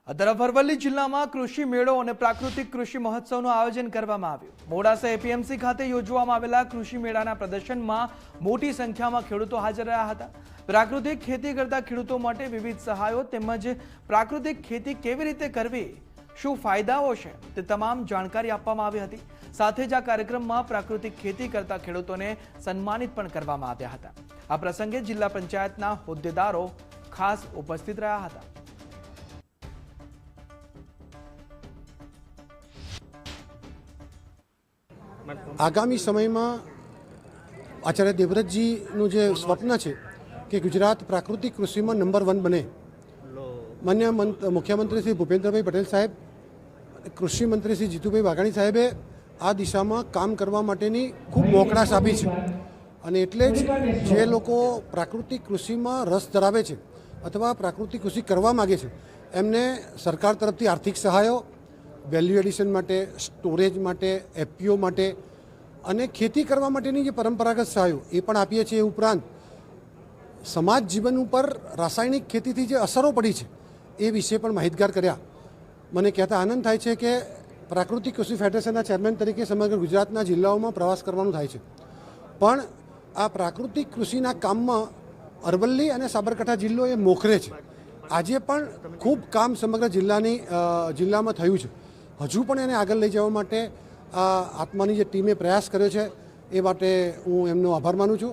આ તરફ અરવલ્લી જિલ્લામાં કૃષિ મેળો અને પ્રાકૃતિક કૃષિ મહોત્સવનું આયોજન કરવામાં આવ્યું। મોડાસા એપીએમસી ખાતે યોજવામાં આવેલા કૃષિ મેળાના પ્રદર્શનમાં મોટી સંખ્યામાં ખેડૂતો હાજર રહ્યા હતા। પ્રાકૃતિક ખેતી કરતા ખેડૂતો માટે વિવિધ સહાયો તેમજ પ્રાકૃતિક ખેતી કેવી રીતે કરવી, શું ફાયદાઓ છે તે તમામ જાણકારી આપવામાં આવી હતી। સાથે જ આ કાર્યક્રમમાં પ્રાકૃતિક ખેતી કરતા ખેડૂતોને સન્માનિત પણ કરવામાં આવ્યા હતા। આ પ્રસંગે જિલ્લા પંચાયતના હોદ્દેદારો ખાસ ઉપસ્થિત રહ્યા હતા। आगामी समय में आचार्य देवव्रतजीનું જે સ્વપ્ન છે કે ગુજરાત પ્રાકૃતિક કૃષિમાં નંબર 1 બને, માન્ય મુખ્યમંત્રી શ્રી ભૂપેન્દ્રભાઈ પટેલ સાહેબ, કૃષિ મંત્રી શ્રી જીતુભાઈ વાઘાણી સાહેબે આ દિશામાં કામ કરવા માટેની ખૂબ મોકળાશ આપી છે। અને એટલે જ જે લોકો પ્રાકૃતિક કૃષિમાં રસ ધરાવે છે અથવા પ્રાકૃતિક કૃષિ કરવા માગે છે એમને સરકાર તરફથી આર્થિક સહાયો, વેલ્યુ એડિશન માટે, સ્ટોરેજ માટે, એફપીઓ માટે અને ખેતી કરવા માટેની જે પરંપરાગત સહાયો એ પણ આપીએ છીએ। એ ઉપરાંત સમાજ જીવન ઉપર રાસાયણિક ખેતીથી જે અસરો પડી છે એ વિશે પણ માહિતગાર કર્યા। મને કહેતા આનંદ થાય છે કે પ્રાકૃતિક કૃષિ ફેડરેશનના ચેરમેન તરીકે સમગ્ર ગુજરાતના જિલ્લાઓમાં પ્રવાસ કરવાનું થાય છે, પણ આ પ્રાકૃતિક કૃષિના કામમાં અરવલ્લી અને સાબરકાંઠા જિલ્લો એ મોખરે છે। આજે પણ ખૂબ કામ સમગ્ર જિલ્લામાં થયું છે। હજુ પણ એને આગળ લઈ જવા માટે આ આત્માની જે ટીમે પ્રયાસ કર્યો છે એ માટે હું એમનો આભાર માનું છું।